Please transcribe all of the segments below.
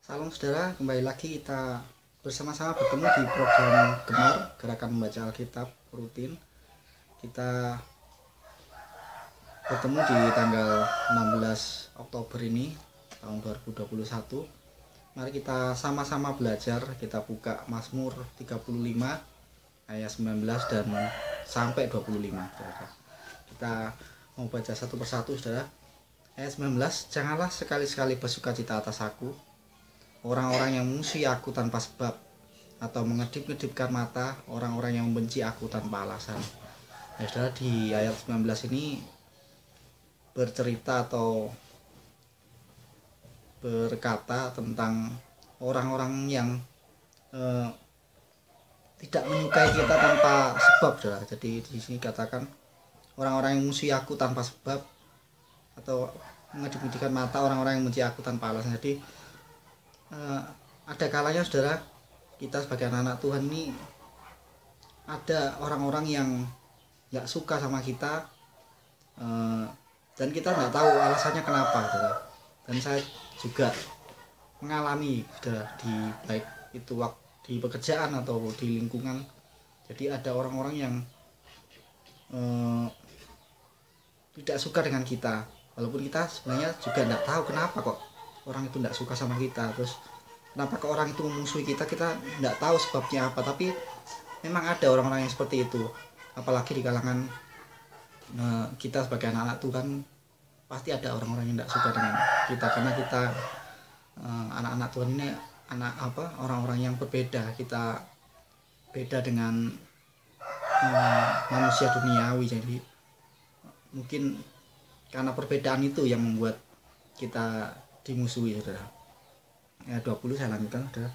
Salam saudara, kembali lagi kita bersama-sama bertemu di program Gemar Gerakan Membaca Alkitab Rutin. Kita bertemu di tanggal 16 Oktober ini tahun 2021. Mari kita sama-sama belajar. Kita buka Mazmur 35 ayat 19 dan sampai 25, saudara. Kita mau baca satu persatu, saudara. Ayat 19, janganlah sekali-sekali bersukacita atas aku, orang-orang yang memusuhi aku tanpa sebab, atau mengedip-ngedipkan mata orang-orang yang membenci aku tanpa alasan. Ya, saudara, di ayat 19 ini bercerita atau berkata tentang orang-orang yang tidak menyukai kita tanpa sebab, saudara. Jadi di sini katakan orang-orang yang memusuhi aku tanpa sebab, atau mengedip-ngedipkan mata orang-orang yang membenci aku tanpa alasan. Jadi ada kalanya, saudara, kita sebagai anak-anak Tuhan ini ada orang-orang yang nggak suka sama kita, dan kita nggak tahu alasannya kenapa, saudara. Dan saya juga mengalami, saudara, di baik itu waktu di pekerjaan atau di lingkungan. Jadi ada orang-orang yang tidak suka dengan kita, walaupun kita sebenarnya juga nggak tahu kenapa kok orang itu nggak suka sama kita, terus kenapa kok orang itu memusuhi kita, kita nggak tahu sebabnya apa. Tapi memang ada orang-orang yang seperti itu, apalagi di kalangan kita sebagai anak-anak Tuhan. Pasti ada orang-orang yang nggak suka dengan kita, karena kita anak-anak Tuhan ini orang-orang yang berbeda. Kita beda dengan manusia duniawi. Jadi mungkin karena perbedaan itu yang membuat kita dimusuhi, saudara. Ayat 20 saya lanjutkan, saudara.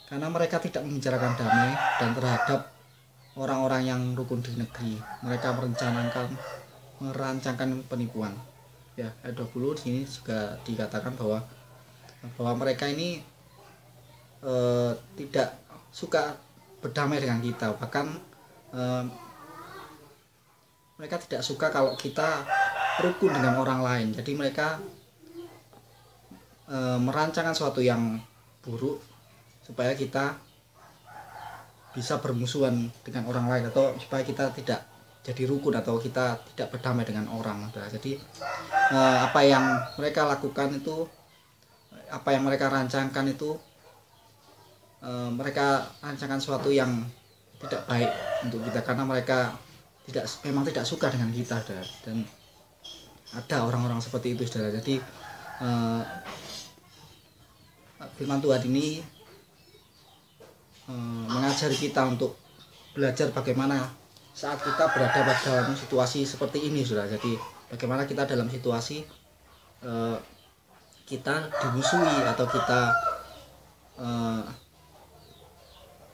Karena mereka tidak membicarakan damai dan terhadap orang-orang yang rukun di negeri, mereka merancangkan penipuan. Ya, ayat 20 di sini juga dikatakan bahwa mereka ini tidak suka berdamai dengan kita, bahkan mereka tidak suka kalau kita rukun dengan orang lain. Jadi mereka merancangkan sesuatu yang buruk supaya kita bisa bermusuhan dengan orang lain, atau supaya kita tidak jadi rukun atau kita tidak berdamai dengan orang. Jadi apa yang mereka lakukan itu, apa yang mereka rancangkan itu, mereka rancangkan sesuatu yang tidak baik untuk kita, karena mereka memang tidak suka dengan kita, saudara. Dan ada orang-orang seperti itu, saudara. Jadi firman Tuhan ini mengajari kita untuk belajar bagaimana saat kita berada dalam situasi seperti ini, saudara. Jadi bagaimana kita dalam situasi kita dimusuhi, atau kita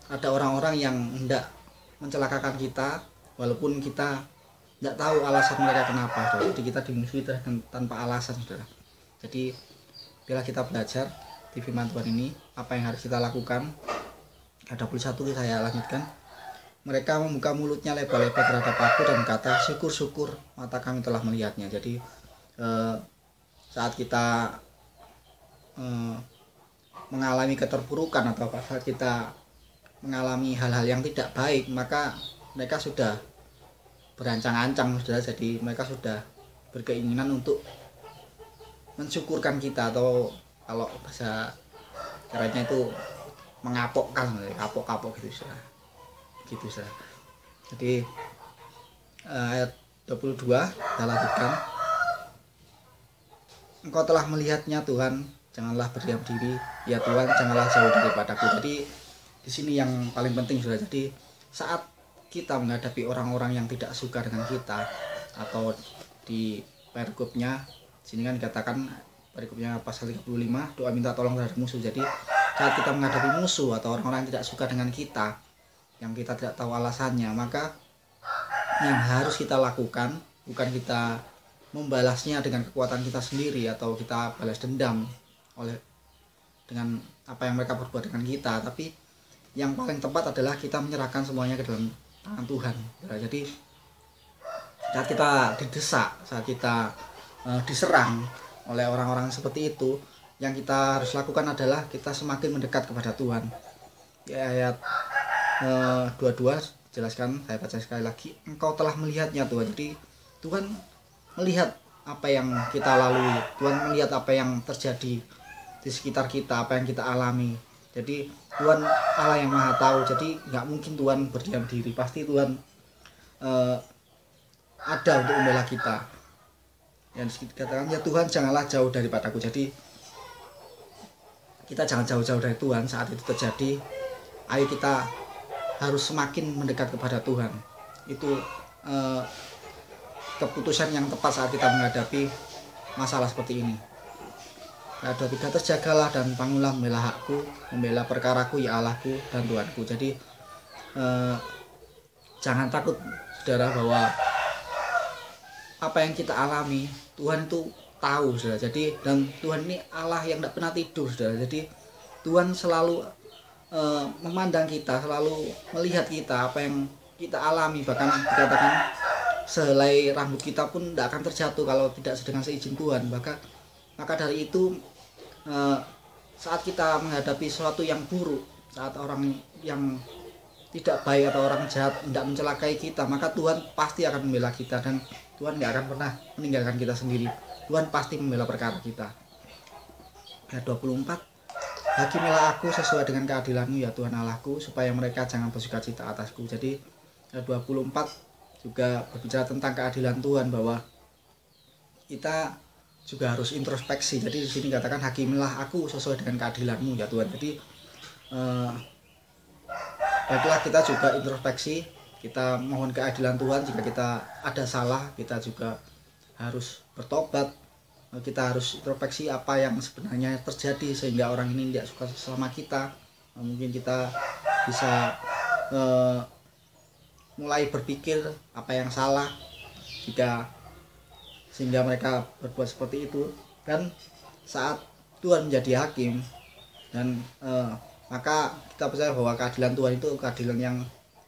ada orang-orang yang hendak mencelakakan kita, walaupun kita tidak tahu alasan mereka kenapa, saudara. Jadi kita dimusuhi tanpa alasan, saudara. Jadi bila kita belajar di firman Tuhan ini, apa yang harus kita lakukan? Ayat 21 saya lanjutkan. Mereka membuka mulutnya lebar-lebar terhadap aku dan berkata, syukur-syukur, mata kami telah melihatnya. Jadi saat kita mengalami keterpurukan, atau saat kita mengalami hal-hal yang tidak baik, maka mereka sudah berancang-ancang, saudara. Jadi mereka sudah berkeinginan untuk mensyukurkan kita, atau kalau bahasa kerennya itu mengapokkan, kapok-kapok gitu, saudara. Gitu, saudara. Jadi ayat 22 kita lanjutkan. Engkau telah melihatnya, Tuhan, janganlah berdiam diri, ya Tuhan, janganlah jauh daripadaku. Jadi di sini yang paling penting, saudara. Jadi saat kita menghadapi orang-orang yang tidak suka dengan kita, atau di perikopnya sini kan dikatakan, perikopnya pasal 35, doa minta tolong terhadap musuh. Jadi saat kita menghadapi musuh atau orang-orang yang tidak suka dengan kita, yang kita tidak tahu alasannya, maka yang harus kita lakukan bukan kita membalasnya dengan kekuatan kita sendiri, atau kita balas dendam dengan apa yang mereka perbuat dengan kita, tapi yang paling tepat adalah kita menyerahkan semuanya ke dalam tangan Tuhan. Jadi saat kita didesak, saat kita diserang oleh orang-orang seperti itu, yang kita harus lakukan adalah kita semakin mendekat kepada Tuhan. Di ayat 22 jelaskan, saya baca sekali lagi, engkau telah melihatnya Tuhan. Jadi Tuhan melihat apa yang kita lalui, Tuhan melihat apa yang terjadi di sekitar kita, apa yang kita alami. Jadi Tuhan Allah yang maha tahu, jadi nggak mungkin Tuhan berdiam diri, pasti Tuhan ada untuk membela kita. Yang dikatakan ya Tuhan janganlah jauh daripadaku. Jadi kita jangan jauh-jauh dari Tuhan saat itu terjadi. Ayo kita harus semakin mendekat kepada Tuhan. Itu keputusan yang tepat saat kita menghadapi masalah seperti ini. Ayat 23, terjagalah dan bangunlah membela hakku, membela perkaraku ya Allahku dan Tuhanku. Jadi jangan takut saudara, bahwa apa yang kita alami Tuhan itu tahu saudara. Jadi dan Tuhan ini Allah yang tidak pernah tidur saudara. Jadi Tuhan selalu memandang kita, selalu melihat kita, apa yang kita alami. Bahkan dikatakan sehelai rambut kita pun tidak akan terjatuh kalau tidak dengan seizin Tuhan. Maka dari itu saat kita menghadapi sesuatu yang buruk, saat orang yang tidak baik atau orang jahat tidak mencelakai kita, maka Tuhan pasti akan membela kita, dan Tuhan tidak akan pernah meninggalkan kita sendiri. Tuhan pasti membela perkara kita. Ayat 24, hakimilah aku sesuai dengan keadilanmu ya Tuhan Allahku, supaya mereka jangan bersukacita atasku. Jadi ayat 24 juga berbicara tentang keadilan Tuhan, bahwa kita juga harus introspeksi. Jadi di sini katakan hakimilah aku sesuai dengan keadilanmu ya Tuhan. Jadi baiklah kita juga introspeksi, kita mohon keadilan Tuhan. Jika kita ada salah, kita juga harus bertobat. Kita harus introspeksi apa yang sebenarnya terjadi sehingga orang ini tidak suka sama kita. Mungkin kita bisa mulai berpikir apa yang salah sehingga mereka berbuat seperti itu. Dan saat Tuhan menjadi hakim, dan maka kita percaya bahwa keadilan Tuhan itu keadilan yang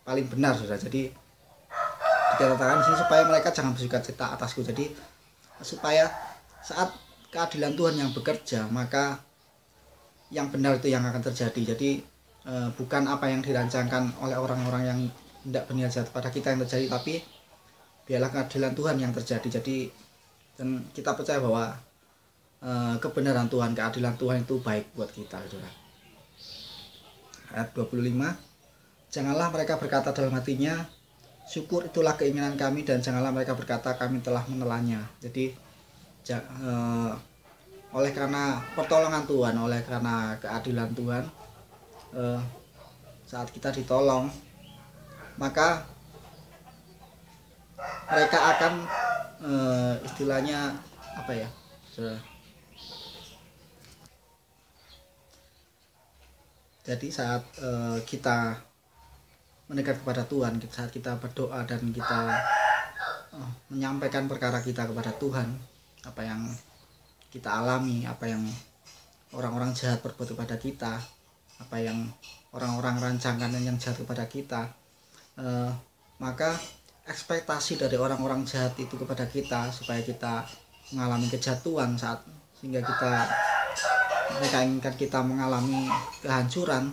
paling benar saudara. Jadi dikatakan di sini supaya mereka jangan bersukacita atasku. Jadi supaya saat keadilan Tuhan yang bekerja, maka yang benar itu yang akan terjadi. Jadi bukan apa yang dirancangkan oleh orang-orang yang tidak berniat jahat pada kita yang terjadi, tapi biarlah keadilan Tuhan yang terjadi. Jadi dan kita percaya bahwa kebenaran Tuhan, keadilan Tuhan itu baik buat kita saudara. Ayat 25, janganlah mereka berkata dalam hatinya, syukur itulah keinginan kami, dan janganlah mereka berkata kami telah menelannya. Jadi oleh karena pertolongan Tuhan, oleh karena keadilan Tuhan, saat kita ditolong, maka mereka akan istilahnya apa ya, jadi saat kita mendekat kepada Tuhan, saat kita berdoa dan kita menyampaikan perkara kita kepada Tuhan, apa yang kita alami, apa yang orang-orang jahat berbuat kepada kita, apa yang orang-orang rancangkan yang jahat kepada kita, maka ekspektasi dari orang-orang jahat itu kepada kita supaya kita mengalami kejatuhan sehingga mereka inginkan kita mengalami kehancuran,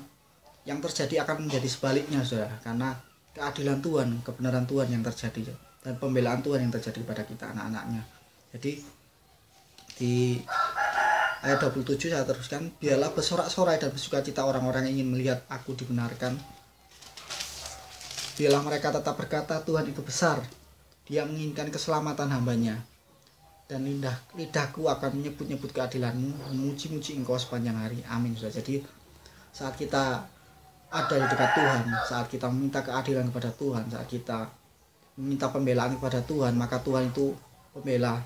yang terjadi akan menjadi sebaliknya saudara, karena keadilan Tuhan, kebenaran Tuhan yang terjadi dan pembelaan Tuhan yang terjadi kepada kita anak-anaknya. Jadi di ayat 27 saya teruskan, biarlah bersorak-sorai dan bersukacita orang-orang yang ingin melihat aku dibenarkan. Biarlah mereka tetap berkata Tuhan itu besar, dia menginginkan keselamatan hambanya, dan lidahku akan menyebut-nyebut keadilanmu, memuji-muji engkau sepanjang hari. Amin. Jadi saat kita ada di dekat Tuhan, saat kita meminta keadilan kepada Tuhan, saat kita meminta pembelaan kepada Tuhan, maka Tuhan itu pembela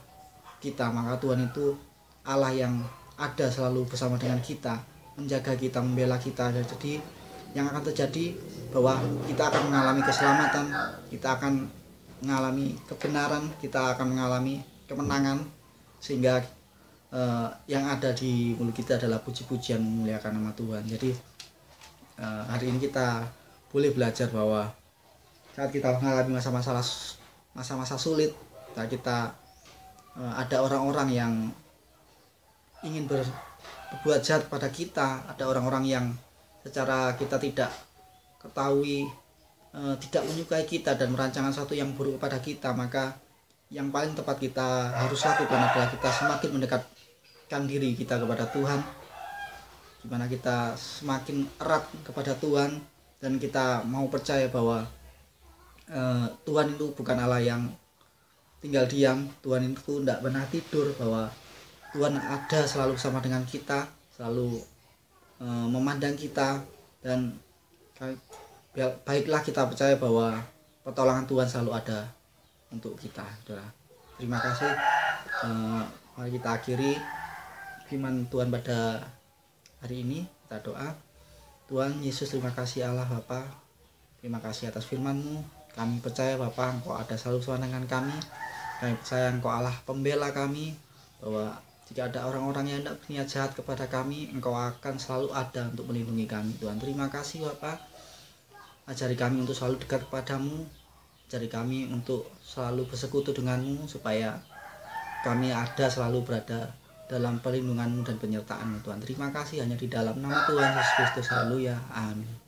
kita, maka Tuhan itu Allah yang ada selalu bersama dengan kita, menjaga kita, membela kita. Jadi yang akan terjadi bahwa kita akan mengalami keselamatan, kita akan mengalami kebenaran, kita akan mengalami kemenangan, sehingga yang ada di mulut kita adalah puji-pujian memuliakan nama Tuhan. Jadi hari ini kita boleh belajar bahwa saat kita mengalami masa-masa sulit, saat kita ada orang-orang yang ingin berbuat jahat kepada kita, ada orang-orang yang secara kita tidak ketahui tidak menyukai kita dan merancangkan sesuatu yang buruk kepada kita, maka yang paling tepat kita harus lakukan adalah kita semakin mendekatkan diri kita kepada Tuhan, dimana kita semakin erat kepada Tuhan dan kita mau percaya bahwa Tuhan itu bukan Allah yang tinggal diam. Tuhan itu tidak pernah tidur, bahwa Tuhan ada selalu bersama dengan kita, selalu memandang kita, dan baiklah kita percaya bahwa pertolongan Tuhan selalu ada untuk kita. Terima kasih. Mari kita akhiri firman Tuhan pada hari ini. Kita doa. Tuhan Yesus, terima kasih Allah Bapa, terima kasih atas firman-Mu. Kami percaya Bapa, Engkau ada selalu bersama dengan kami. Kami percaya Engkau Allah pembela kami, bahwa jika ada orang-orang yang tidak berniat jahat kepada kami, Engkau akan selalu ada untuk melindungi kami. Tuhan, terima kasih Bapa. Ajari kami untuk selalu dekat kepadamu, ajari kami untuk selalu bersekutu denganmu, supaya kami ada selalu berada dalam perlindunganmu dan penyertaanmu. Tuhan, terima kasih hanya di dalam nama Tuhan Yesus Kristus. Haleluya, amin.